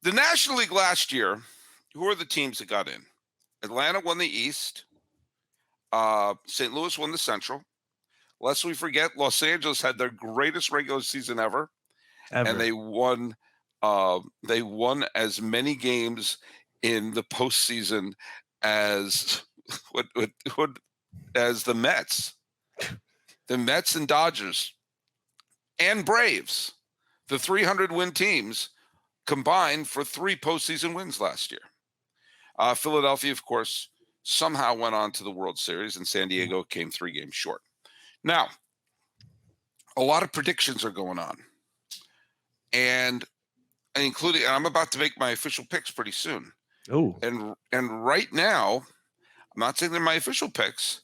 The National League last year, who are the teams that got in? Atlanta won the East. St. Louis won the Central. Lest we forget, Los Angeles had their greatest regular season ever, and Ever. they won. They won as many games in the postseason as what as the Mets, and Dodgers, and Braves, the 300-win teams combined for 3 postseason wins last year. Philadelphia, of course, somehow went on to the World Series, and San Diego came 3 games short. Now, a lot of predictions are going on, and including, and I'm about to make my official picks pretty soon. Oh, And right now, I'm not saying they're my official picks,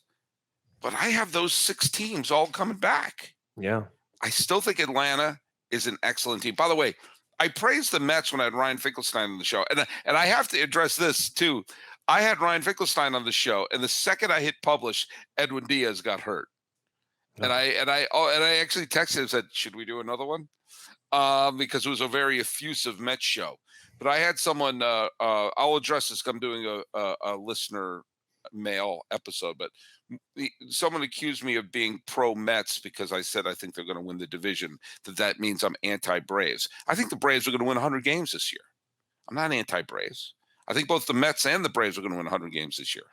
but I have those 6 teams all coming back. yeah. I still think Atlanta is an excellent team. By the way, I praised the Mets when I had Ryan Finkelstein on the show, and I have to address this too. I had Ryan Finkelstein on the show, and the second I hit publish, Edwin Diaz got hurt, and I actually texted him and said, "Should we do another one?" Because it was a very effusive Mets show. But I had someone. I'll address this. I'm doing a listener mail episode, but someone accused me of being pro Mets because I said I think they're going to win the division. That means I'm anti Braves. I think the Braves are going to win 100 games this year. I'm not anti Braves. I think both the Mets and the Braves are going to win 100 games this year.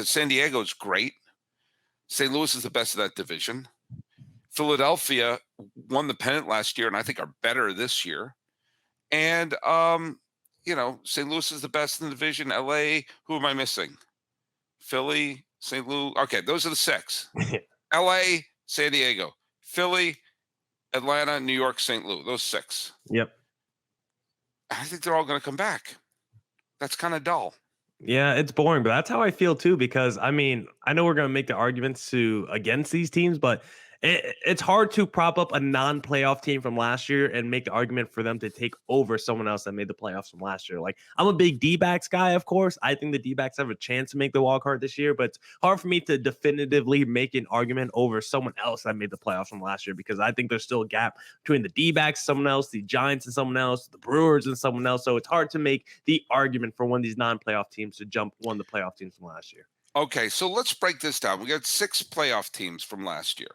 San Diego is great. St. Louis is the best of that division. Philadelphia won the pennant last year, and I think are better this year. And St. Louis is the best in the division. LA, who am I missing? Philly, St. Louis. Okay, those are the 6. LA, San Diego, Philly, Atlanta, New York, St. Louis. Those 6. Yep. I think they're all going to come back. That's kind of dull. Yeah, it's boring, but that's how I feel too. Because I mean, I know we're going to make the arguments against these teams, but it's hard to prop up a non-playoff team from last year and make the argument for them to take over someone else that made the playoffs from last year. Like, I'm a big D-backs guy, of course. I think the D-backs have a chance to make the wild card this year, but it's hard for me to definitively make an argument over someone else that made the playoffs from last year, because I think there's still a gap between the D-backs, someone else, the Giants and someone else, the Brewers and someone else. So it's hard to make the argument for one of these non-playoff teams to jump one of the playoff teams from last year. Okay, so let's break this down. We got 6 playoff teams from last year.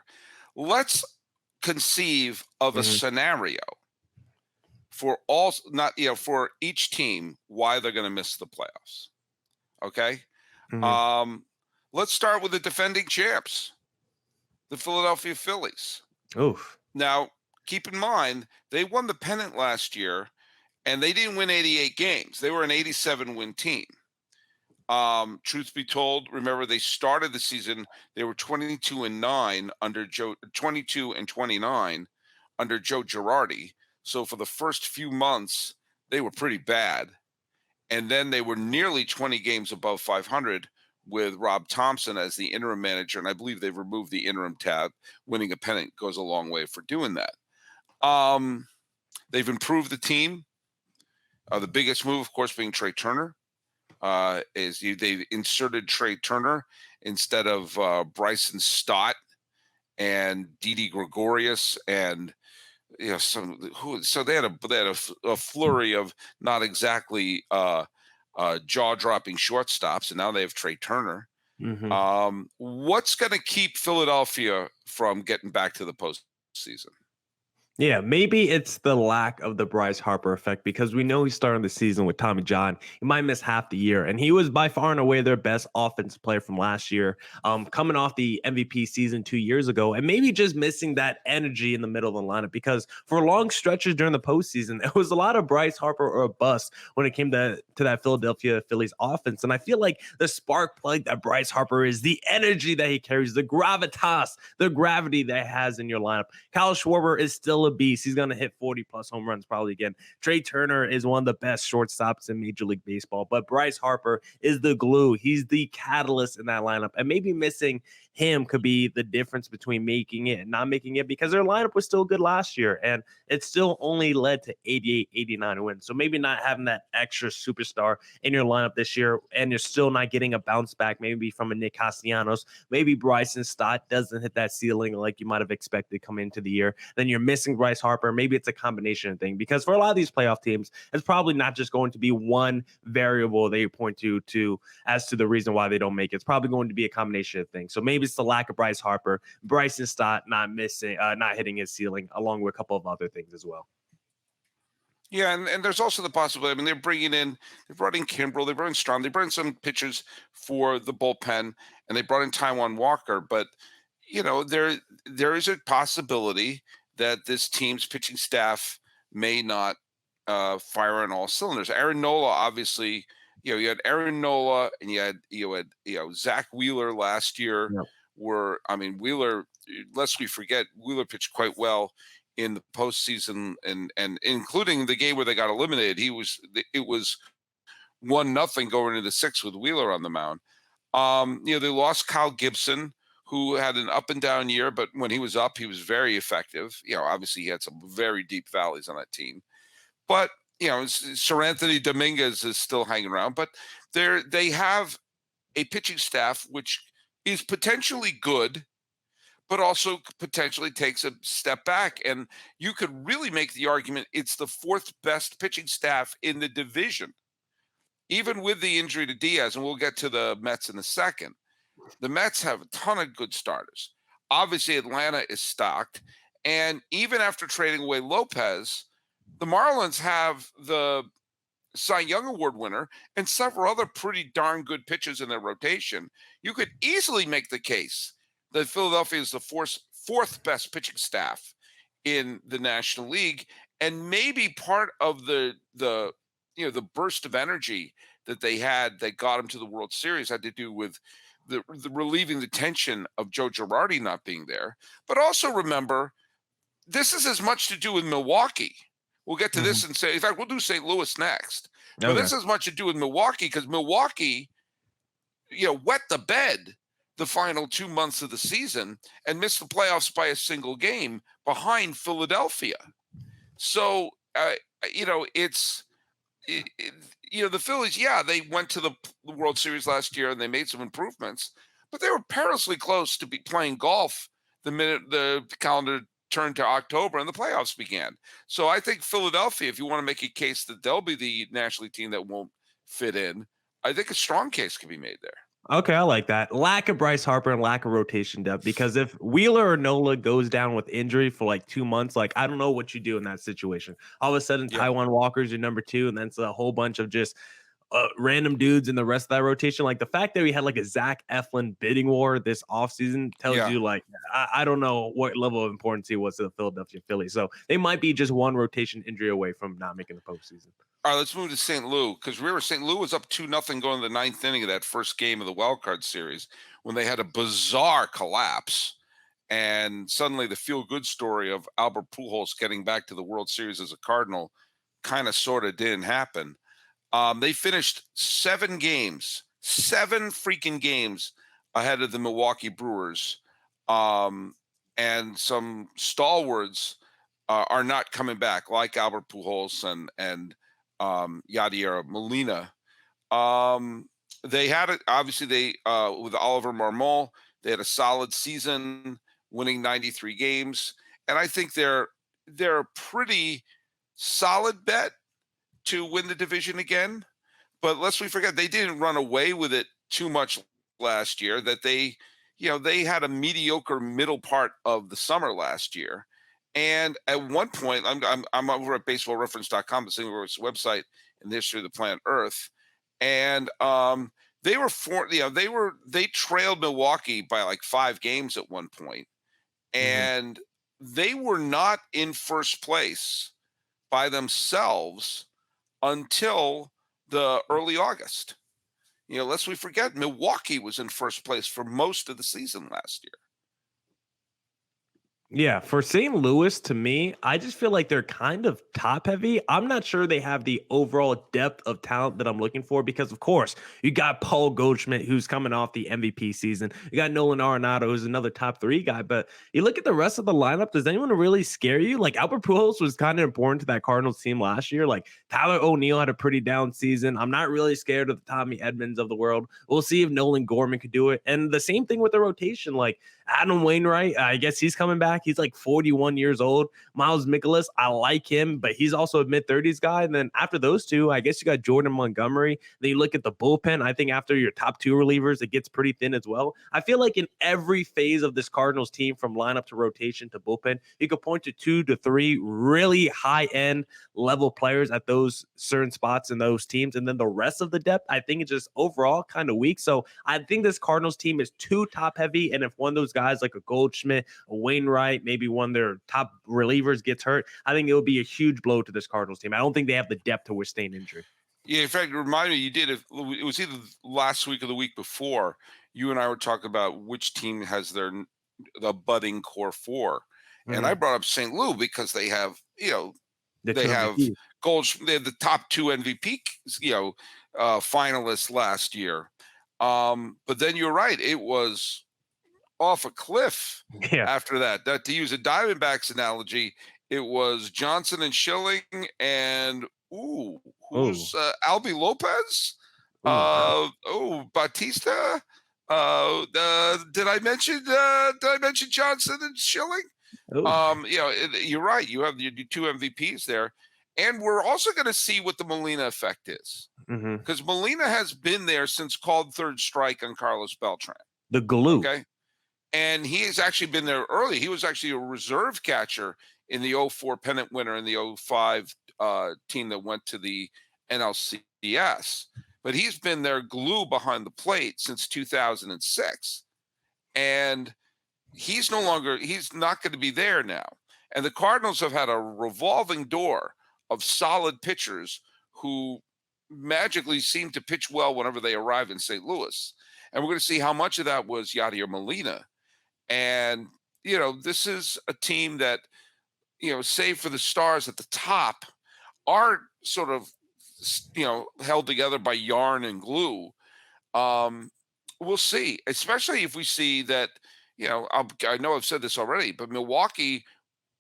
Let's conceive of a scenario for for each team why they're going to miss the playoffs. Okay, let's start with the defending champs, the Philadelphia Phillies. Oof. Now, keep in mind they won the pennant last year, and they didn't win 88 games. They were an 87-win team. Truth be told, remember they started the season, they were 22-9 under 22-29 under Joe Girardi. So for the first few months, they were pretty bad. And then they were nearly 20 games above 500 with Rob Thompson as the interim manager. And I believe they've removed the interim tab. Winning a pennant goes a long way for doing that. They've improved the team. The biggest move, of course, being Trey Turner. They've inserted Trey Turner instead of Bryson Stott and Didi Gregorius, and so they had a flurry of not exactly jaw-dropping shortstops, and now they have Trey Turner. What's going to keep Philadelphia from getting back to the postseason? Yeah, maybe it's the lack of the Bryce Harper effect, because we know he's starting the season with Tommy John. He might miss half the year, and he was by far and away their best offensive player from last year, coming off the MVP season 2 years ago, and maybe just missing that energy in the middle of the lineup, because for long stretches during the postseason, it was a lot of Bryce Harper or a bust when it came to that Philadelphia Phillies offense. And I feel like the spark plug that Bryce Harper is, the energy that he carries, the gravitas, the gravity that he has in your lineup. Kyle Schwarber is still a beast. He's going to hit 40-plus home runs probably again. Trey Turner is one of the best shortstops in Major League Baseball, but Bryce Harper is the glue. He's the catalyst in that lineup. And maybe missing him could be the difference between making it and not making it, because their lineup was still good last year and it still only led to 88, 89 wins. So maybe not having that extra superstar in your lineup this year, and you're still not getting a bounce back, maybe from a Nick Castellanos, maybe Bryson Stott doesn't hit that ceiling like you might have expected coming into the year. Then you're missing Bryce Harper. Maybe it's a combination of things, because for a lot of these playoff teams, it's probably not just going to be one variable they point to as to the reason why they don't make it. It's probably going to be a combination of things. So maybe it's the lack of Bryce Harper, Bryson Stott not hitting his ceiling, along with a couple of other things as well. Yeah, and there's also the possibility. I mean, they brought in Kimbrel, they brought in Strahm, they brought in some pitchers for the bullpen, and they brought in Taijuan Walker. But there is a possibility that this team's pitching staff may not fire on all cylinders. Aaron Nola, obviously, you had Aaron Nola, and you had Zach Wheeler last year. Yep. Wheeler, lest we forget, Wheeler pitched quite well in the postseason, and including the game where they got eliminated. It was 1-0 going into 6 with Wheeler on the mound. They lost Kyle Gibson, who had an up and down year, but when he was up, he was very effective. Obviously he had some very deep valleys on that team, but Sir Anthony Dominguez is still hanging around. But they have a pitching staff which is potentially good, but also potentially takes a step back. And you could really make the argument it's the 4th best pitching staff in the division, even with the injury to Diaz. And we'll get to the Mets in a second. The Mets have a ton of good starters. Obviously, Atlanta is stocked. And even after trading away Lopez, the Marlins have the Cy Young Award winner and several other pretty darn good pitchers in their rotation. You could easily make the case that Philadelphia is the 4th best pitching staff in the National League, and maybe part of the burst of energy that they had that got them to the World Series had to do with the relieving the tension of Joe Girardi not being there. But also remember, this is as much to do with Milwaukee. We'll get to this and say, in fact, we'll do St. Louis next. But this has much to do with Milwaukee, because Milwaukee, wet the bed the final 2 months of the season and missed the playoffs by a single game behind Philadelphia. So, the Phillies, they went to the World Series last year and they made some improvements, but they were perilously close to be playing golf the minute the calendar turned to October and the playoffs began. So I think Philadelphia, if you want to make a case that they'll be the National League team that won't fit in, I think a strong case can be made there. Okay, I like that. Lack of Bryce Harper and lack of rotation depth, because if Wheeler or Nola goes down with injury for like 2 months, I don't know what you do in that situation. All of a sudden, Taijuan Walker's your number 2, and then it's a whole bunch of just random dudes in the rest of that rotation. Like the fact that we had like a Zach Eflin bidding war this offseason tells you I don't know what level of importance he was to the Philadelphia Phillies. So they might be just one rotation injury away from not making the postseason. All right, let's move to St. Louis, because remember, St. Louis was up 2-0 going to the 9th inning of that first game of the wild card series when they had a bizarre collapse. And suddenly the feel-good story of Albert Pujols getting back to the World Series as a Cardinal kind of sort of didn't happen. They finished 7 freaking games ahead of the Milwaukee Brewers. And some stalwarts are not coming back, like Albert Pujols and Yadier Molina. They had it, obviously, with Oliver Marmol, they had a solid season, winning 93 games. And I think they're a pretty solid bet to win the division again. But lest we forget, they didn't run away with it too much last year. That they had a mediocre middle part of the summer last year. And at one point, I'm over at baseballreference.com, the single website in the history of the planet Earth. And they trailed Milwaukee by like 5 games at one point. And they were not in first place by themselves until the early August. Lest we forget, Milwaukee was in first place for most of the season last year. Yeah, for St. Louis, to me, I just feel like they're kind of top heavy. I'm not sure they have the overall depth of talent that I'm looking for because, of course, you got Paul Goldschmidt, who's coming off the MVP season. You got Nolan Arenado, who's another top three guy. But you look at the rest of the lineup, does anyone really scare you? Like Albert Pujols was kind of important to that Cardinals team last year. Like Tyler O'Neill had a pretty down season. I'm not really scared of the Tommy Edmonds of the world. We'll see if Nolan Gorman could do it. And the same thing with the rotation. Like Adam Wainwright, I guess he's coming back. He's like 41 years old. Miles Mikolas, I like him, but he's also a mid 30s guy. And then after those two, I guess you got Jordan Montgomery. Then you look at the bullpen. I think after your top two relievers, it gets pretty thin as well. I feel like in every phase of this Cardinals team, from lineup to rotation to bullpen, you could point to 2 to 3 really high end level players at those certain spots in those teams. And then the rest of the depth, I think it's just overall kind of weak. So I think this Cardinals team is too top heavy. And if one of those guys like a Goldschmidt, a Wainwright, maybe one of their top relievers gets hurt, I think it will be a huge blow to this Cardinals team. I don't think they have the depth to withstand injury. Yeah, in fact, remind me, you did it. It was either last week or the week before. You and I were talking about which team has the budding core four, and I Mhm. brought up St. Louis because they have, The they two have MVP. They have the top two MVP, finalists last year. But then you're right, it was off a cliff Yeah. after that. That, to use a Diamondbacks analogy, it was Johnson and Schilling and Oh. who's Albie Lopez? Oh. Batista. Did I mention Johnson and Schilling? Oh. You're right. You have your two MVPs there, and we're also going to see what the Molina effect is, Mhm. because Molina has been there since called third strike on Carlos Beltran. The glue. Okay, and he has actually been there early. He was actually a reserve catcher in the '04 pennant winner and the '05 team that went to the NLCS. But he's been their glue behind the plate since 2006. And he's not going to be there now. And the Cardinals have had a revolving door of solid pitchers who magically seem to pitch well whenever they arrive in St. Louis. And we're going to see how much of that was Yadier Molina. And, this is a team that, save for the stars at the top, are sort of, held together by yarn and glue. Um, we'll see, especially if we see that, I know I've said this already, but Milwaukee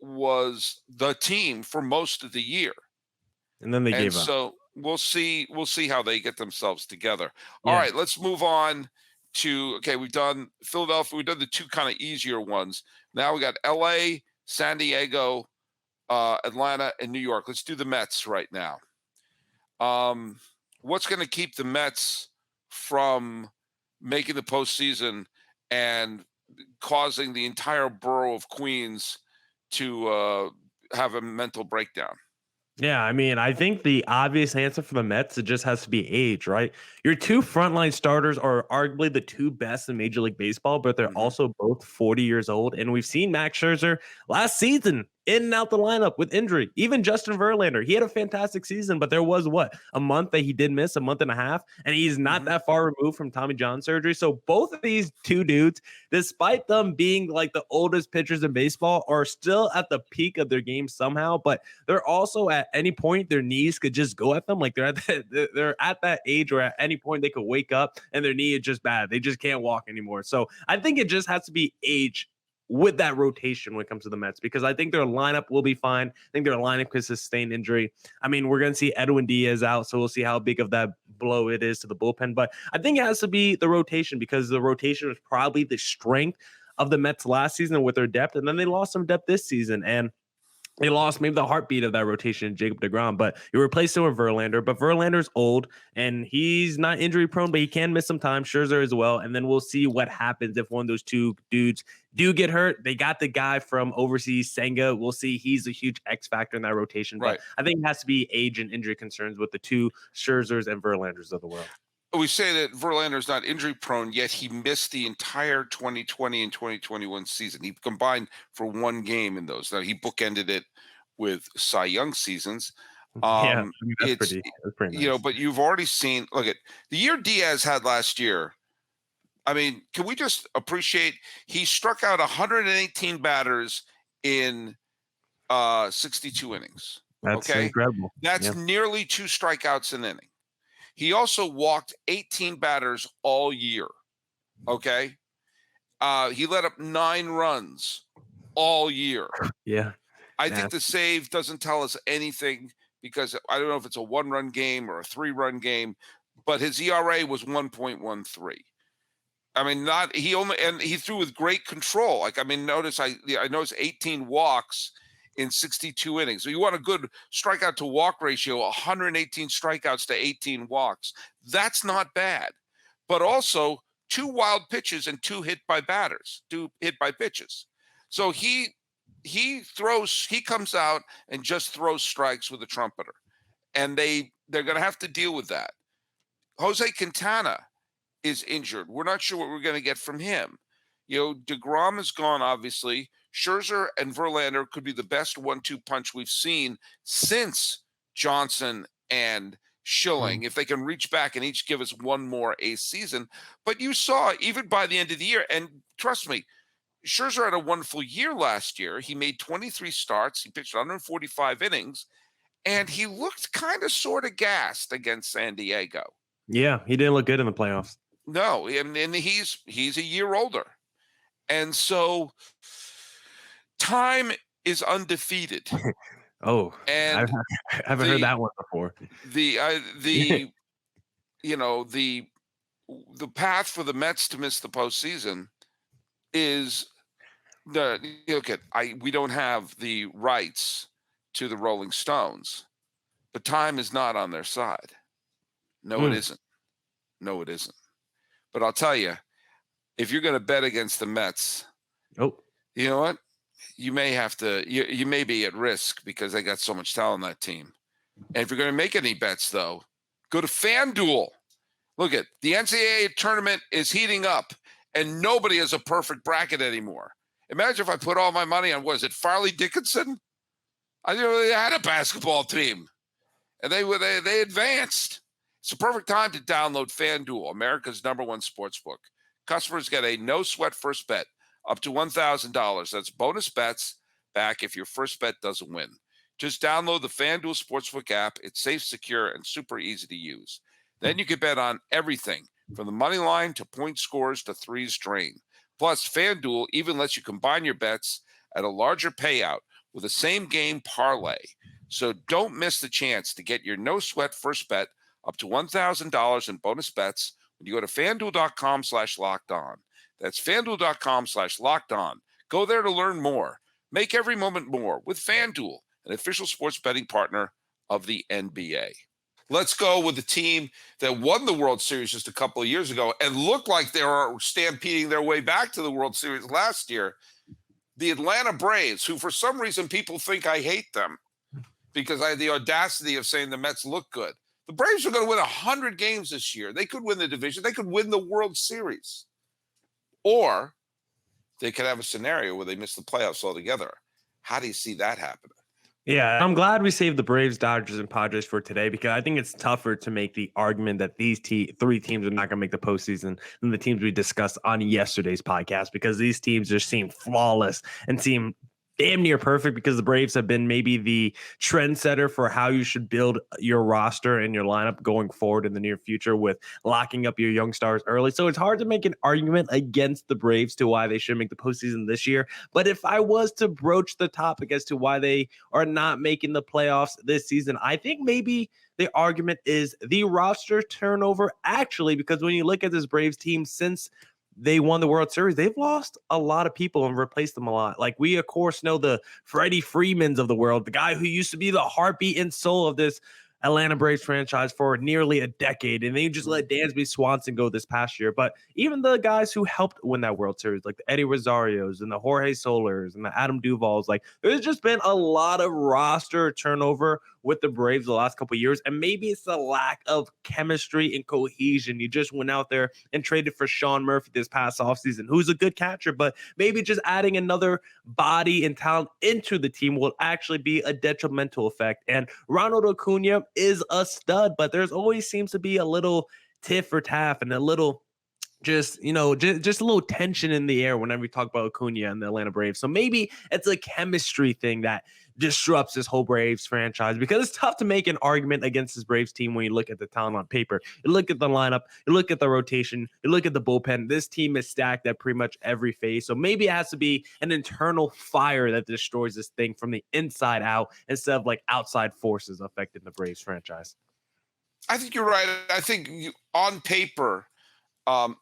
was the team for most of the year. And then they And gave up. so we'll see how they get themselves together. All Yeah. right, let's move on to, okay, we've done Philadelphia, we've done the two kind of easier ones. Now we got LA, San Diego, Atlanta, and New York. Let's do the Mets right now. What's going to keep the Mets from making the postseason and causing the entire borough of Queens to have a mental breakdown? Yeah, I mean, I think the obvious answer for the Mets, it just has to be age, right? Your two frontline starters are arguably the two best in Major League Baseball, but they're Mhm. also both 40 years old. And we've seen Max Scherzer last season in and out the lineup with injury. Even Justin Verlander, he had a fantastic season, but there was a month that he did miss, a month and a half, and he's not Mhm. that far removed from Tommy John surgery. So both of these two dudes, despite them being like the oldest pitchers in baseball, are still at the peak of their game somehow. But they're also at any point their knees could just go at them. Like they're at that age where at any point they could wake up and their knee is just bad. They just can't walk anymore. So I think it just has to be age with that rotation when it comes to the Mets, because I think their lineup will be fine. I think their lineup could sustain injury. I mean, we're going to see Edwin Diaz out, so we'll see how big of that blow it is to the bullpen. But I think it has to be the rotation, because the rotation was probably the strength of the Mets last season with their depth, and then they lost some depth this season. And they lost maybe the heartbeat of that rotation, Jacob deGrom, but you replaced him with Verlander. But Verlander's old and he's not injury prone, but he can miss some time. Scherzer as well. And then we'll see what happens if one of those two dudes do get hurt. They got the guy from overseas, Senga. We'll see. He's a huge X factor in that rotation. Right. But I think it has to be age and injury concerns with the two Scherzers and Verlanders of the world. We say that Verlander is not injury prone, yet he missed the entire 2020 and 2021 season. He combined for one game in those. Now he bookended it with Cy Young seasons. Yeah, Um, I mean, it's that's pretty nice. but you've already seen. Look at the year Diaz had last year. I mean, can we just appreciate he struck out 118 batters in 62 innings. That's Okay. incredible. That's Yeah. nearly 2 strikeouts an inning. He also walked 18 batters all year. Okay. He let up 9 runs all year. Yeah. I Yeah. think the save doesn't tell us anything because I don't know if it's a 1-run game or a 3-run game, but his ERA was 1.13. I mean, not he only and he threw with great control. Like, I mean, I noticed 18 walks in 62 innings. So you want a good strikeout to walk ratio, 118 strikeouts to 18 walks. That's not bad. But also 2 wild pitches and 2 hit by batters, 2 hit by pitches. So he comes out and just throws strikes with a trumpeter. And they're going to have to deal with that. Jose Quintana is injured. We're not sure what we're going to get from him. DeGrom is gone, obviously. Scherzer and Verlander could be the best 1-2 punch we've seen since Johnson and Schilling, if they can reach back and each give us one more ace season. But you saw, even by the end of the year, and trust me, Scherzer had a wonderful year last year. He made 23 starts. He pitched 145 innings, and he looked kind of sort of gassed against San Diego. Yeah, he didn't look good in the playoffs. No, and he's a year older. And so time is undefeated. Oh, And I haven't heard that one before. The path for the Mets to miss the postseason is we don't have the rights to the Rolling Stones, but time is not on their side. No, it isn't. No, it isn't. But I'll tell you, if you're going to bet against the Mets, you know what? You may have to. You may be at risk because they got so much talent on that team. And if you're going to make any bets, though, go to FanDuel. Look at the NCAA tournament is heating up, and nobody has a perfect bracket anymore. Imagine if I put all my money on, what is it, Farley Dickinson? I didn't know they had a basketball team, and they advanced. It's the perfect time to download FanDuel, America's #1 sportsbook. Customers get a no-sweat first bet up to $1,000. That's bonus bets back if your first bet doesn't win. Just download the FanDuel Sportsbook app. It's safe, secure, and super easy to use. Then you can bet on everything from the money line to point scores to threes drain. Plus, FanDuel even lets you combine your bets at a larger payout with a same-game parlay. So don't miss the chance to get your no-sweat first bet up to $1,000 in bonus bets when you go to FanDuel.com/lockedon. That's FanDuel.com/lockedon. Go there to learn more. Make every moment more with FanDuel, an official sports betting partner of the NBA. Let's go with the team that won the World Series just a couple of years ago and looked like they were stampeding their way back to the World Series last year. The Atlanta Braves, who for some reason people think I hate them because I had the audacity of saying the Mets look good. The Braves are going to win 100 games this year. They could win the division. They could win the World Series. Or they could have a scenario where they miss the playoffs altogether. How do you see that happening? Yeah, I'm glad we saved the Braves, Dodgers, and Padres for today because I think it's tougher to make the argument that these three teams are not going to make the postseason than the teams we discussed on yesterday's podcast because these teams just seem flawless and seem damn near perfect because the Braves have been maybe the trendsetter for how you should build your roster and your lineup going forward in the near future with locking up your young stars early. So it's hard to make an argument against the Braves to why they should make the postseason this year. But if I was to broach the topic as to why they are not making the playoffs this season, I think maybe the argument is the roster turnover actually, because when you look at this Braves team since they won the World Series, they've lost a lot of people and replaced them a lot. Like we, of course, know the Freddie Freemans of the world, the guy who used to be the heartbeat and soul of this Atlanta Braves franchise for nearly a decade. And they just let Dansby Swanson go this past year. But even the guys who helped win that World Series, like the Eddie Rosarios and the Jorge Solers and the Adam Duvals, like there's just been a lot of roster turnover with the Braves the last couple of years. And maybe it's the lack of chemistry and cohesion. You just went out there and traded for Sean Murphy this past offseason, who's a good catcher, but maybe just adding another body and talent into the team will actually be a detrimental effect. And Ronald Acuna is a stud, but there's always seems to be a little tiff or taff and a little just just a little tension in the air whenever we talk about Acuna and the Atlanta Braves. So maybe it's a chemistry thing that disrupts this whole Braves franchise, because it's tough to make an argument against this Braves team when you look at the talent on paper. You look at the lineup, you look at the rotation, you look at the bullpen. This team is stacked at pretty much every phase. So maybe it has to be an internal fire that destroys this thing from the inside out instead of like outside forces affecting the Braves franchise. I think you're right. I think on paper, um,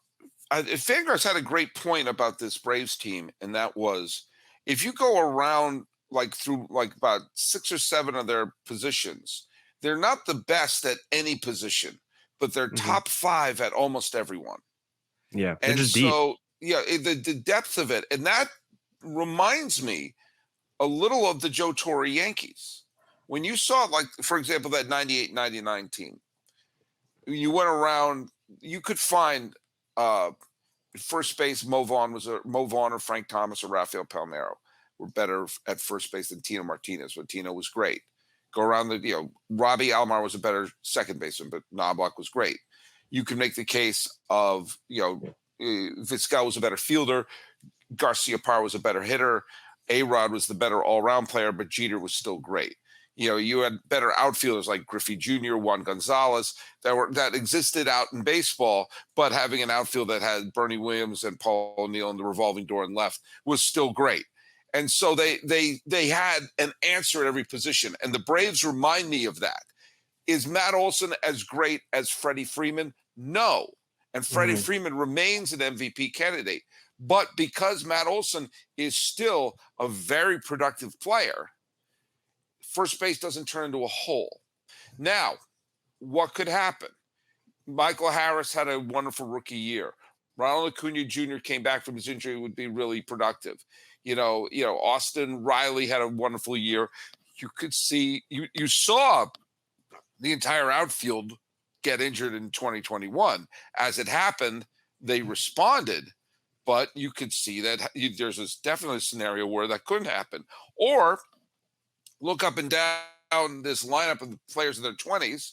Fangraphs had a great point about this Braves team, and that was if you go around like through like about 6 or 7 of their positions, they're not the best at any position, but they're Mhm. top 5 at almost everyone. Yeah, they're And just deep. so, yeah, the depth of it, and that reminds me a little of the Joe Torre Yankees. When you saw, like, for example, that 98-99 team, you went around, you could find uh, first base, Mo Vaughn or Frank Thomas or Rafael Palmeiro were better at first base than Tino Martinez, but Tino was great. Go around Robbie Alomar was a better second baseman, but Knobloch was great. You can make the case of, Vizquel was a better fielder. Garcia Parra was a better hitter. A-Rod was the better all-around player, but Jeter was still great. You had better outfielders like Griffey Jr., Juan Gonzalez that existed out in baseball, but having an outfield that had Bernie Williams and Paul O'Neill in the revolving door and left was still great. And so they had an answer at every position. And the Braves remind me of that. Is Matt Olson as great as Freddie Freeman? No. And Freddie Mhm. Freeman remains an MVP candidate. But because Matt Olson is still a very productive player, first base doesn't turn into a hole. Now, what could happen? Michael Harris had a wonderful rookie year. Ronald Acuna Jr. came back from his injury, would be really productive. Austin Riley had a wonderful year. You could see, you saw the entire outfield get injured in 2021. As it happened, they responded, but you could see that there's definitely a scenario where that couldn't happen. Or look up and down this lineup of the players in their 20s,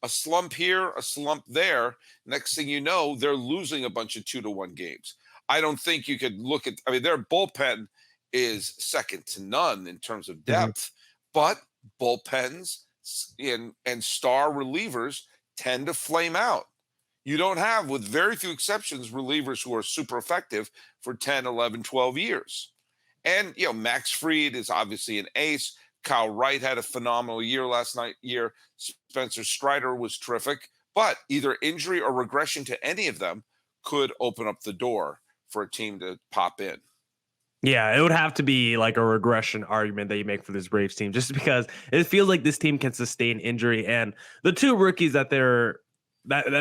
a slump here, a slump there. Next thing you know, they're losing a bunch of 2-1 games. I don't think you could look at, their bullpen is second to none in terms of Mhm. depth, but bullpens and star relievers tend to flame out. You don't have, with very few exceptions, relievers who are super effective for 10, 11, 12 years. And, Max Fried is obviously an ace. Kyle Wright had a phenomenal year last year. Spencer Strider was terrific, but either injury or regression to any of them could open up the door for a team to pop in. Yeah, it would have to be like a regression argument that you make for this Braves team, just because it feels like this team can sustain injury. And the two rookies that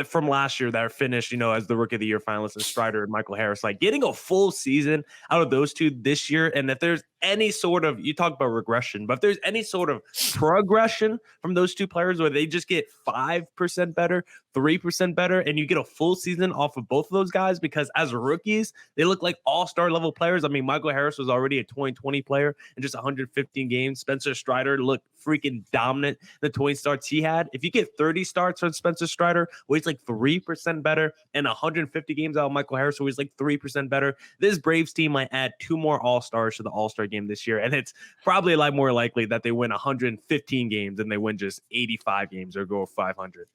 from last year that are finished, as the rookie of the year finalists, and Strider and Michael Harris, like getting a full season out of those two this year. And if there's any sort of, you talk about regression, but if there's any sort of progression from those two players where they just get 5% better, 3% better, and you get a full season off of both of those guys, because as rookies, they look like all-star level players. I mean, Michael Harris was already a 2020 player in just 115 games. Spencer Strider looked freaking dominant the 20 starts he had. If you get 30 starts from Spencer Strider, where he's like 3% better, and 150 games out of Michael Harris, where he's like 3% better, this Braves team might add 2 more all-stars to the all-star game this year. And it's probably a lot more likely that they win 115 games than they win just 85 games or go 500.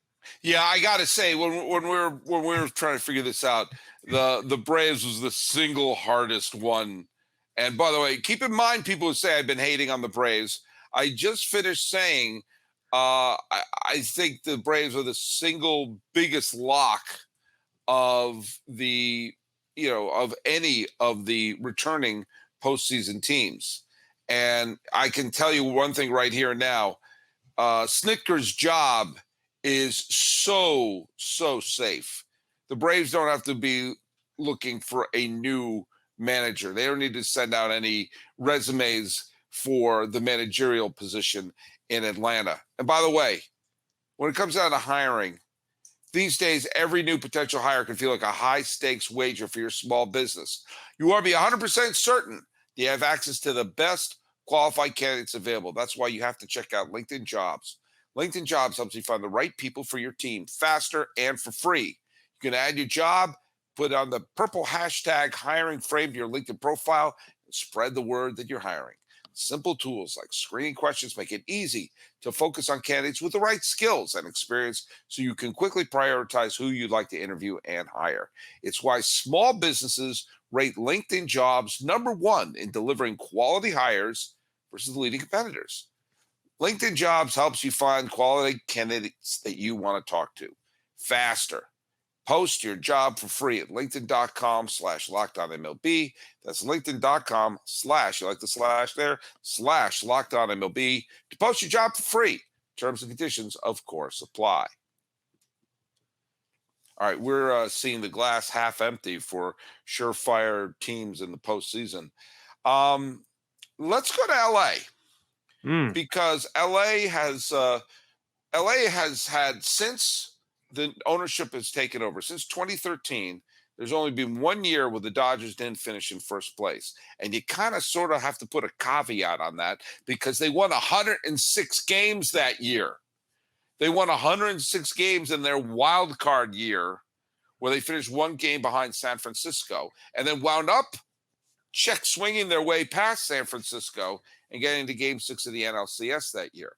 Yeah, I got to say, when we were trying to figure this out, the Braves was the single hardest one. And by the way, keep in mind, people who say I've been hating on the Braves. I just finished saying I think the Braves are the single biggest lock of of any of the returning postseason teams. And I can tell you one thing right here and now: Snitker's job is so safe. The Braves don't have to be looking for a new manager. They don't need to send out any resumes for the managerial position in Atlanta. And by the way, when it comes down to hiring, these days, every new potential hire can feel like a high stakes wager for your small business. You want to be 100% certain you have access to the best qualified candidates available. That's why you have to check out LinkedIn Jobs. LinkedIn Jobs helps you find the right people for your team faster and for free. You can add your job Put on the purple hashtag hiring frame to your LinkedIn profile and spread the word that you're hiring. Simple tools like screening questions make it easy to focus on candidates with the right skills and experience so you can quickly prioritize who you'd like to interview and hire. It's why small businesses rate LinkedIn jobs #1 in delivering quality hires versus leading competitors. LinkedIn Jobs helps you find quality candidates that you want to talk to faster. Post your job for free at linkedin.com/LockedOnMLB. That's linkedin.com/ you like the slash there, /LockedOnMLB to post your job for free. Terms and conditions, of course, apply. All right, we're seeing the glass half empty for surefire teams in the postseason. Let's go to LA Mm. because LA has had, since the ownership has taken over, since 2013, there's only been 1 year where the Dodgers didn't finish in first place. And you kind of sort of have to put a caveat on that because they won 106 games that year. They won 106 games in their wild card year where they finished 1 game behind San Francisco and then wound up swinging their way past San Francisco and getting to Game 6 of the NLCS that year.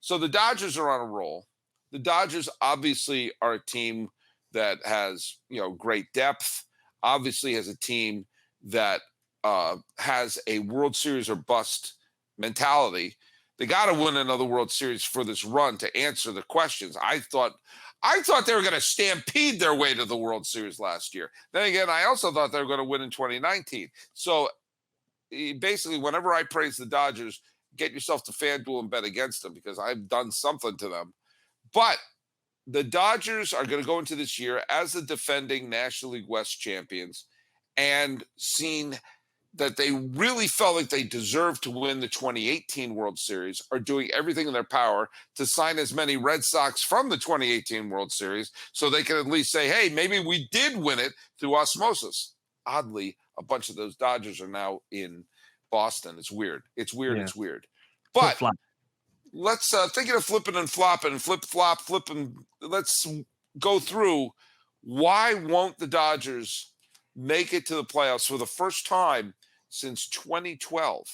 So the Dodgers are on a roll. The Dodgers obviously are a team that has, great depth. Obviously has a team that has a World Series or bust mentality. They got to win another World Series for this run to answer the questions. I thought they were going to stampede their way to the World Series last year. Then again, I also thought they were going to win in 2019. So basically, whenever I praise the Dodgers, get yourself to FanDuel and bet against them because I've done something to them. But the Dodgers are going to go into this year as the defending National League West champions and seen that they really felt like they deserved to win the 2018 World Series, are doing everything in their power to sign as many Red Sox from the 2018 World Series so they can at least say, hey, maybe we did win it through osmosis. Oddly, a bunch of those Dodgers are now in Boston. It's weird. It's weird. Yeah. It's weird. But Flip-flop. let's thinking of flipping and flopping and flip-flop, flipping. Let's go through why won't the Dodgers make it to the playoffs for the first time since 2012?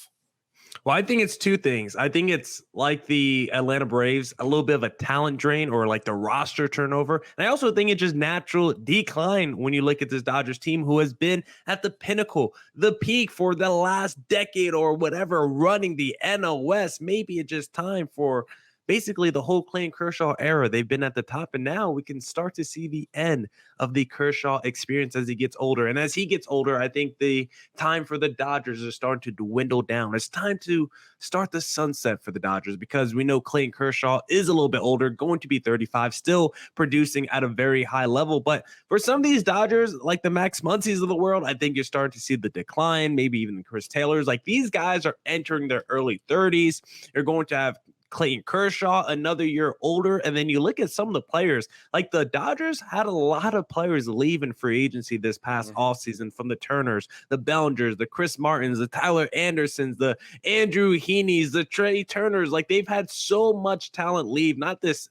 Well, I think it's two things. I think it's like the Atlanta Braves, a little bit of a talent drain or like the roster turnover. And I also think it's just natural decline when you look at this Dodgers team who has been at the pinnacle, the peak for the last decade or whatever, running the NL West. Maybe it's just time for basically the whole Clayton Kershaw era. They've been at the top, and now we can start to see the end of the Kershaw experience as he gets older. And as he gets older, I think the time for the Dodgers is starting to dwindle down. It's time to start the sunset for the Dodgers because we know Clayton Kershaw is a little bit older, going to be 35, still producing at a very high level. But for some of these Dodgers, like the Max Muncies of the world, I think you're starting to see the decline, maybe even the Chris Taylors. Like these guys are entering their early 30s. You're going to have Clayton Kershaw another year older. And then you look at some of the players, like the Dodgers had a lot of players leave in free agency this past offseason, from the Turners, the Bellingers, the Chris Martins, the Tyler Andersons, the Andrew Heaney's, the Trey Turners. Like they've had so much talent leave, not just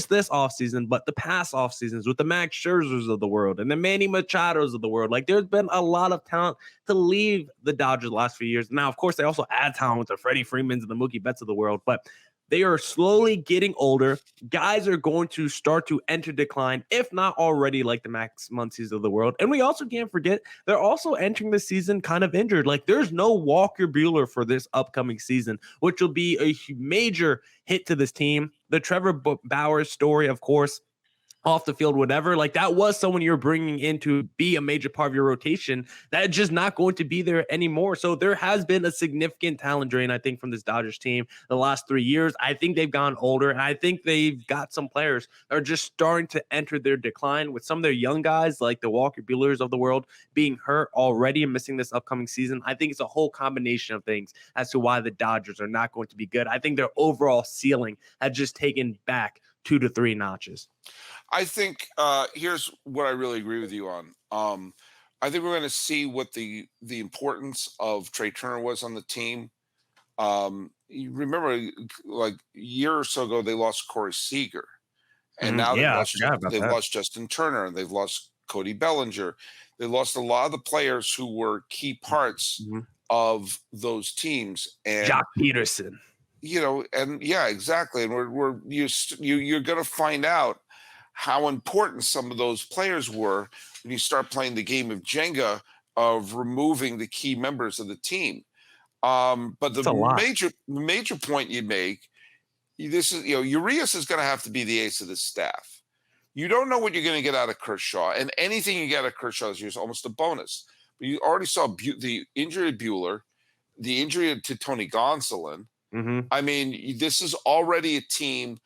this offseason, but the past off seasons with the Max Scherzers of the world and the Manny Machados of the world. Like there's been a lot of talent to leave the Dodgers the last few years. Now, of course, they also add talent with the Freddie Freemans and the Mookie Betts of the world, but they are slowly getting older. Guys are going to start to enter decline, if not already, like the Max Muncies of the world. And we also can't forget, they're also entering the season kind of injured. Like there's no Walker Buehler for this upcoming season, which will be a major hit to this team. The Trevor Bauer story, of course, off the field, whatever, like that was someone you're bringing in to be a major part of your rotation that is just not going to be there anymore. So there has been a significant talent drain, I think, from this Dodgers team the last 3 years. I think they've gone older, and I think they've got some players that are just starting to enter their decline, with some of their young guys like the Walker Buehlers of the world being hurt already and missing this upcoming season. I think it's a whole combination of things as to why the Dodgers are not going to be good. I think their overall ceiling has just taken back 2 to 3 notches. I think here's what I really agree with you on. I think we're going to see what the importance of Trey Turner was on the team. You remember, like a year or so ago, they lost Corey Seager, and now Yeah, I they've forgot about that. lost Justin Turner, and they've lost Cody Bellinger. They lost a lot of the players who were key parts of those teams. And Jock Peterson. And yeah, exactly. And you're going to find out how important some of those players were when you start playing the game of Jenga of removing the key members of the team. But the major point you make, this is, Urias is going to have to be the ace of the staff. You don't know what you're going to get out of Kershaw, and anything you get out of Kershaw this year is almost a bonus. But you already saw the injury to Buehler, the injury to Tony Gonsolin. I mean, this is already a team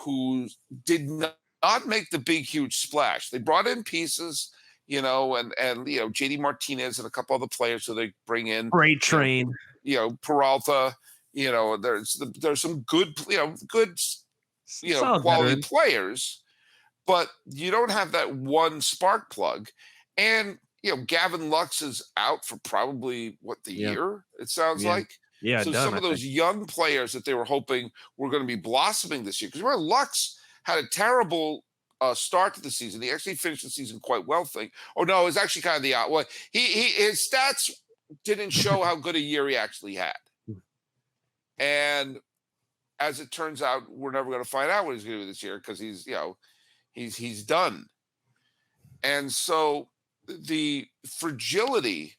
who did not make the big, huge splash. They brought in pieces, and JD Martinez and a couple other players who they bring in. Freight train. Peralta. There's some good, quality players, but you don't have that one spark plug. And Gavin Lux is out for probably the year. It sounds like. Yeah, so some of those young players that they were hoping were going to be blossoming this year, because remember, Lux had a terrible start to the season. He actually finished the season quite well. It was actually kind of the well. His stats didn't show how good a year he actually had, and as it turns out, we're never going to find out what he's going to do this year because he's done. And so the fragility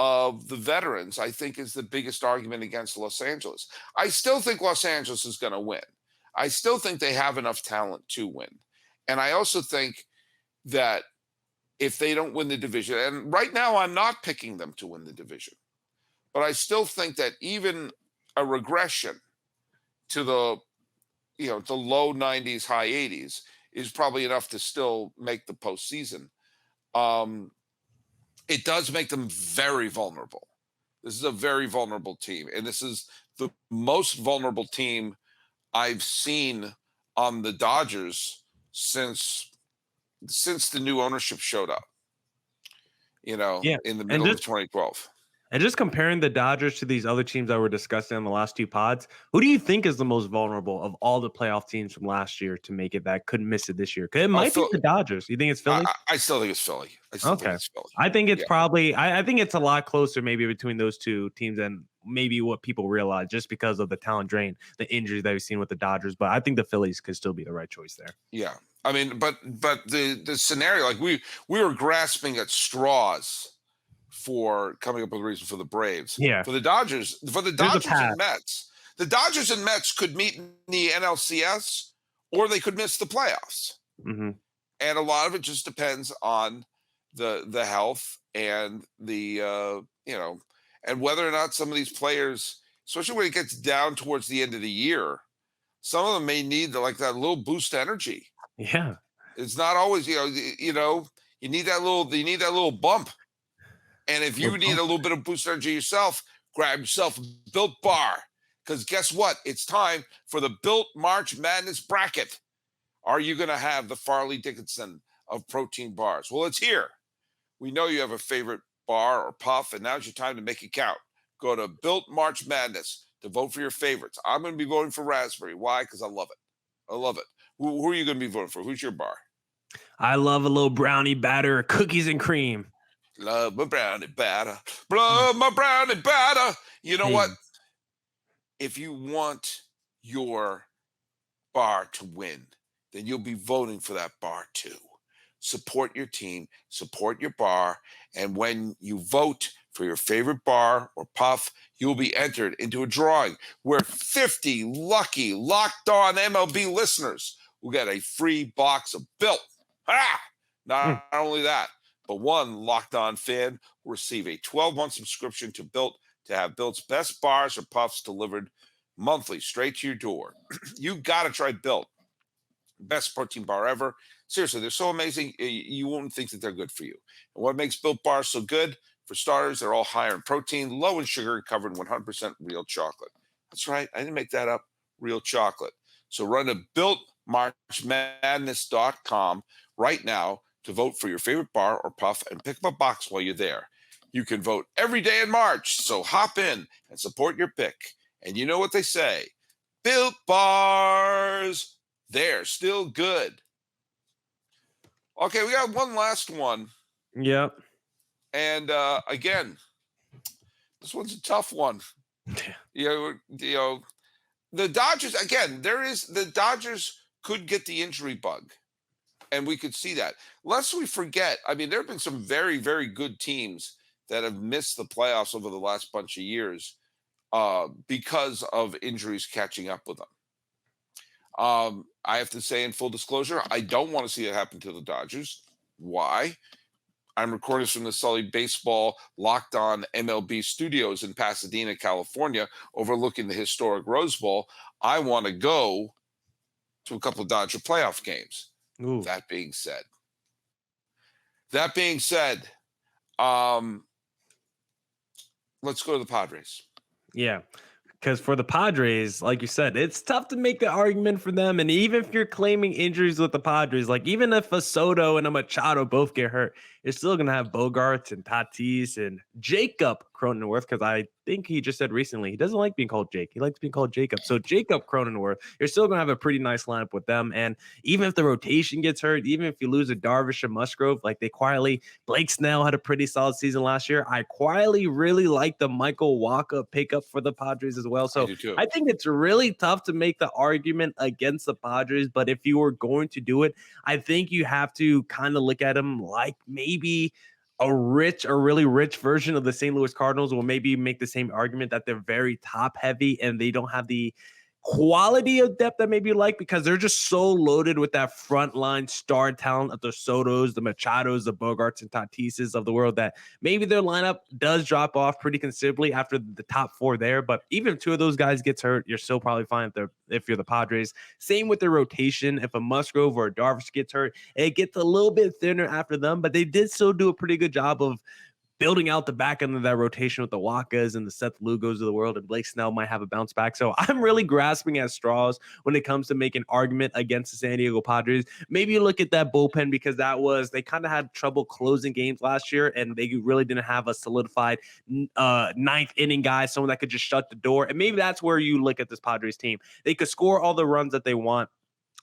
of the veterans, I think, is the biggest argument against Los Angeles. I still think Los Angeles is going to win. I still think they have enough talent to win. And I also think that if they don't win the division, and right now I'm not picking them to win the division, but I still think that even a regression to the low 90s, high 80s is probably enough to still make the postseason. It does make them very vulnerable. This is a very vulnerable team. And this is the most vulnerable team I've seen on the Dodgers since the new ownership showed up, in the middle of 2012. And just comparing the Dodgers to these other teams that we're discussing in the last two pods, who do you think is the most vulnerable of all the playoff teams from last year to make it that couldn't miss it this year? Because it might be the Dodgers. You think it's Philly? I still think it's Philly. I think it's probably I think it's a lot closer maybe between those two teams than maybe what people realize just because of the talent drain, the injuries that we've seen with the Dodgers. But I think the Phillies could still be the right choice there. Yeah. I mean, but the scenario, like we were grasping at straws for coming up with a reason for the Braves. Yeah. For the Dodgers and Mets. The Dodgers and Mets could meet in the NLCS or they could miss the playoffs. And a lot of it just depends on the health and the and whether or not some of these players, especially when it gets down towards the end of the year, some of them may need that little boost energy. Yeah. It's not always, you need that little bump. And if you need a little bit of boost energy yourself, grab yourself a Built Bar. Because guess what? It's time for the Built March Madness bracket. Are you going to have the Farley Dickinson of protein bars? Well, it's here. We know you have a favorite bar or puff, and now's your time to make it count. Go to Built March Madness to vote for your favorites. I'm going to be voting for raspberry. Why? Because I love it. I love it. Who are you going to be voting for? Who's your bar? I love a little brownie batter, cookies and cream. Love my brownie batter. Love my brownie batter. You know what? If you want your bar to win, then you'll be voting for that bar too. Support your team, support your bar, and when you vote for your favorite bar or puff, you'll be entered into a drawing where 50 lucky Locked On MLB listeners will get a free box of Built. Not only that, but one Locked On fan will receive a 12-month subscription to Built to have Built's best bars or puffs delivered monthly straight to your door. You got to try Built. Best protein bar ever. Seriously, they're so amazing, you won't think that they're good for you. And what makes Built bars so good? For starters, they're all higher in protein, low in sugar, and covered in 100% real chocolate. That's right. I didn't make that up. Real chocolate. So run to BuiltMarchMadness.com right now to vote for your favorite bar or puff and pick up a box while you're there. You can vote every day in March, so hop in and support your pick. And you know what they say, Built Bars, they're still good. Okay, we got one last one. Yep. And again, this one's a tough one. You know, the Dodgers, again, the Dodgers could get the injury bug. And we could see that. Lest we forget, I mean, there have been some very, very good teams that have missed the playoffs over the last bunch of years because of injuries catching up with them. I have to say, in full disclosure, I don't want to see it happen to the Dodgers. Why? I'm recording this from the Sully Baseball Locked On MLB studios in Pasadena, California, overlooking the historic Rose Bowl. I want to go to a couple of Dodger playoff games. Ooh. That being said, um, let's go to the Padres. Yeah. Because for the Padres, like you said, it's tough to make the argument for them. And even if you're claiming injuries with the Padres, like even if a Soto and a Machado both get hurt, you're still going to have Bogarts and Tatis and Jacob Cronenworth. Because I think he just said recently he doesn't like being called Jake. He likes being called Jacob. So Jacob Cronenworth, you're still going to have a pretty nice lineup with them. And even if the rotation gets hurt, even if you lose a Darvish and Musgrove, like they quietly, Blake Snell had a pretty solid season last year. I quietly really like the Michael Wacha pickup for the Padres as well. So I think it's really tough to make the argument against the Padres. But if you were going to do it, I think you have to kind of look at them like maybe a really rich version of the St. Louis Cardinals, or maybe make the same argument that they're very top heavy and they don't have the quality of depth that maybe you like, because they're just so loaded with that frontline star talent of the Sotos, the Machados, the Bogarts, and Tatises of the world, that maybe their lineup does drop off pretty considerably after the top four there. But even if two of those guys gets hurt, you're still probably fine if you're the Padres. Same with their rotation. If a Musgrove or a Darvish gets hurt, it gets a little bit thinner after them, but they did still do a pretty good job of building out the back end of that rotation with the Wakas and the Seth Lugos of the world, and Blake Snell might have a bounce back. So I'm really grasping at straws when it comes to making an argument against the San Diego Padres. Maybe you look at that bullpen, because they kind of had trouble closing games last year, and they really didn't have a solidified ninth inning guy, someone that could just shut the door. And maybe that's where you look at this Padres team. They could score all the runs that they want.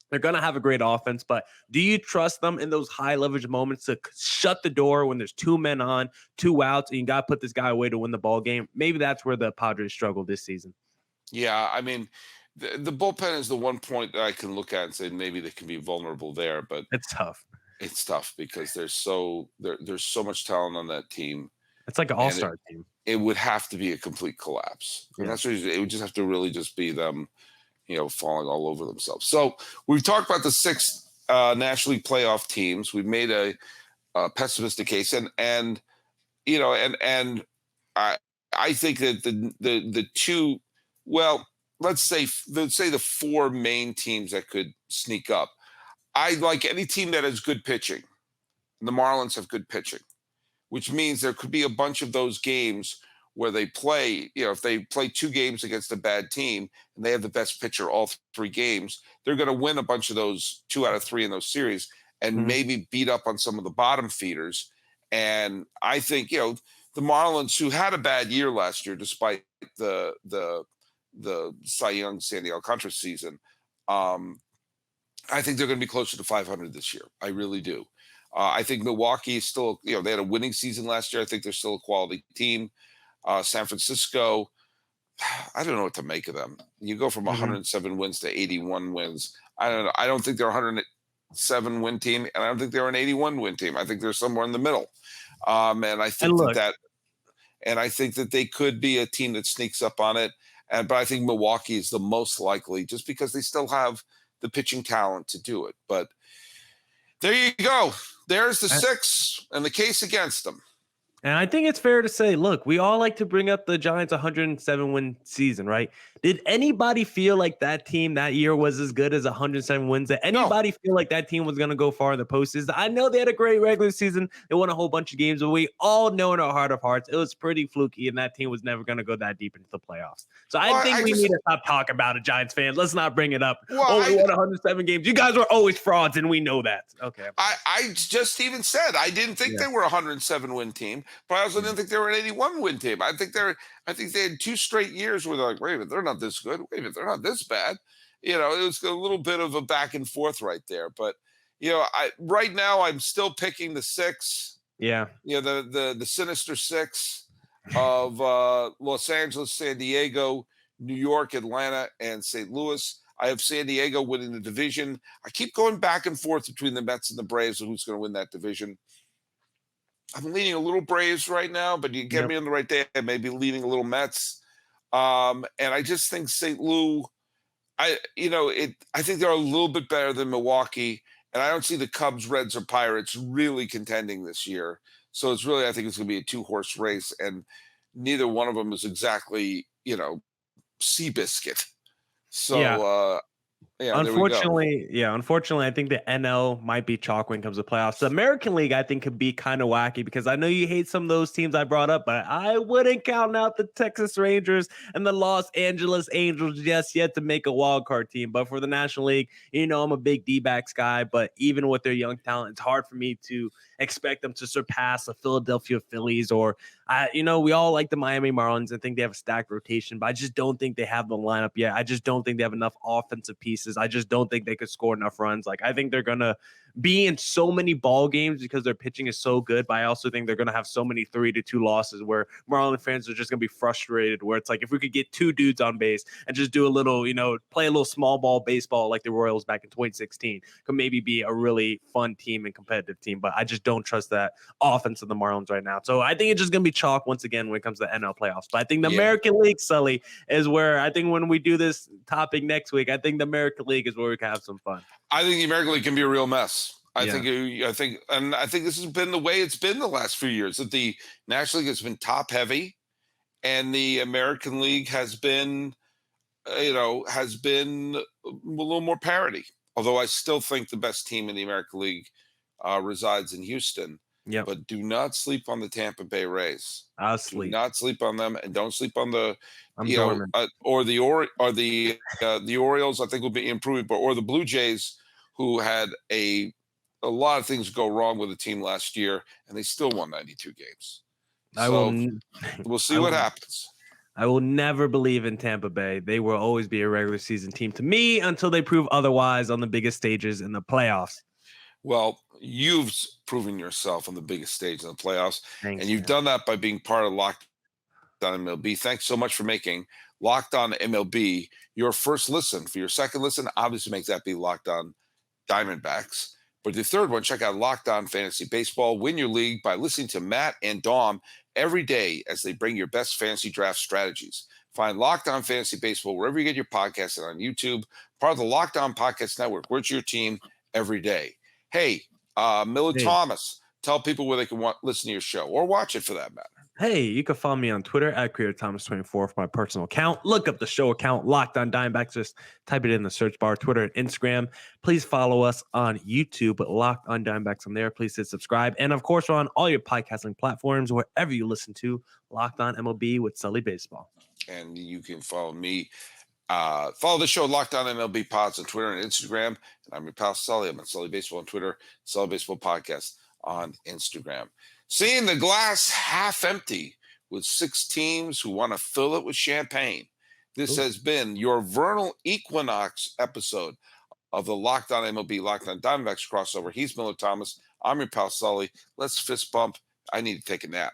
They're going to have a great offense, but do you trust them in those high leverage moments to shut the door when there's two men on, two outs, and you got to put this guy away to win the ball game? Maybe that's where the Padres struggle this season. Yeah, I mean, the bullpen is the one point that I can look at and say maybe they can be vulnerable there, but It's tough. it's tough because there's so much talent on that team. It's like an all-star team. It would have to be a complete collapse. And that's what it would just have to really just be them, falling all over themselves. So we've talked about the six National League playoff teams. We've made a pessimistic case, and I think that the two, well, let's say the four main teams that could sneak up. I like any team that has good pitching. The Marlins have good pitching, which means there could be a bunch of those games where they play, if they play two games against a bad team and they have the best pitcher all three games, they're going to win a bunch of those 2 out of 3 in those series and maybe beat up on some of the bottom feeders. And I think, the Marlins, who had a bad year last year, despite the Cy Young Sandy Alcantara season, I think they're going to be closer to 500 this year. I really do. I think Milwaukee is still, they had a winning season last year. I think they're still a quality team. San Francisco, I don't know what to make of them. You go from 107 wins to 81 wins. I don't know. I don't think they're a 107 win team, and I don't think they're an 81 win team. I think they're somewhere in the middle. And I think I think that they could be a team that sneaks up on it. But I think Milwaukee is the most likely, just because they still have the pitching talent to do it. But there you go. There's the six and the case against them. And I think it's fair to say, look, we all like to bring up the Giants' 107-win season, right? Did anybody feel like that team that year was as good as 107 wins? Did anybody feel like that team was going to go far in the postseason? I know they had a great regular season. They won a whole bunch of games, but we all know in our heart of hearts, it was pretty fluky, and that team was never going to go that deep into the playoffs. So I think we need to stop talking about it, Giants fans. Let's not bring it up. We won 107 games. You guys were always frauds, and we know that. Okay. I just even said I didn't think they were a 107-win team. But I also didn't think they were an 81-win team. I think they had 2 straight years where they're like, wait a minute, they're not this good. Wait a minute, they're not this bad. It was a little bit of a back and forth right there. But Right now I'm still picking the six. Yeah. The sinister six of Los Angeles, San Diego, New York, Atlanta, and St. Louis. I have San Diego winning the division. I keep going back and forth between the Mets and the Braves of who's going to win that division. I'm leaning a little Braves right now, but you get Yep. me on the right day. I may be leaning a little Mets. And I just think St. Louis, I think they're a little bit better than Milwaukee, and I don't see the Cubs, Reds, or Pirates really contending this year. So I think it's going to be a two-horse race, and neither one of them is exactly, Seabiscuit. Yeah. So, there we go. Unfortunately, I think the NL might be chalk when it comes to playoffs. The American League, I think, could be kind of wacky because I know you hate some of those teams I brought up, but I wouldn't count out the Texas Rangers and the Los Angeles Angels just yet to make a wild card team. But for the National League, I'm a big D-backs guy, but even with their young talent, it's hard for me to expect them to surpass the Philadelphia Phillies or we all like the Miami Marlins. I think they have a stacked rotation, but I just don't think they have the lineup yet. I just don't think they have enough offensive pieces. I just don't think they could score enough runs. Like, I think they're going to be in so many ball games because their pitching is so good, but I also think they're going to have so many 3-2 losses where Marlins fans are just going to be frustrated, where it's like, if we could get two dudes on base and just do a little, play a little small ball baseball like the Royals back in 2016, could maybe be a really fun team and competitive team. But I just don't trust that offense of the Marlins right now. So I think it's just going to be chalk once again when it comes to NL playoffs. But I think the American League, Sully, is where I think when we do this topic next week, I think the American League is where we can have some fun. I think the American League can be a real mess. I think this has been the way it's been the last few years, that the National League has been top heavy and the American League has been a little more parity. Although I still think the best team in the American League resides in Houston. Yeah. But do not sleep on the Tampa Bay Rays. I'll sleep. Do not sleep on them, and don't sleep on the the Orioles. I think will be improved, or the Blue Jays, who had a lot of things go wrong with the team last year, and they still won 92 games. We'll see what happens. I will never believe in Tampa Bay. They will always be a regular season team to me until they prove otherwise on the biggest stages in the playoffs. Well, you've proven yourself on the biggest stage in the playoffs, Thanks, and you've done that by being part of Locked On MLB. Thanks so much for making Locked On MLB your first listen. For your second listen, obviously make that be Locked On Diamondbacks. But the third one, check out Locked On Fantasy Baseball. Win your league by listening to Matt and Dom every day as they bring your best fantasy draft strategies. Find Locked On Fantasy Baseball wherever you get your podcasts and on YouTube. Part of the Locked On Podcast Network. We're your team every day. Hey, Miller Thomas, tell people where they can listen to your show or watch it for that matter. Hey, you can follow me on Twitter at CreatorThomas24 for my personal account. Look up the show account, Locked On Diamondbacks. Just type it in the search bar, Twitter and Instagram. Please follow us on YouTube, Locked On Diamondbacks on there. Please hit subscribe. And, of course, we're on all your podcasting platforms, wherever you listen to Locked On MLB with Sully Baseball. And you can follow me. Follow the show Locked On MLB Pods on Twitter and Instagram. And I'm your pal Sully. I'm on Sully Baseball on Twitter, Sully Baseball Podcast on Instagram. Seeing the glass half empty with 6 teams who want to fill it with champagne. This has been your vernal equinox episode of the Locked On MLB, Locked On Diamondbacks crossover. He's Miller Thomas. I'm your pal Sully. Let's fist bump. I need to take a nap.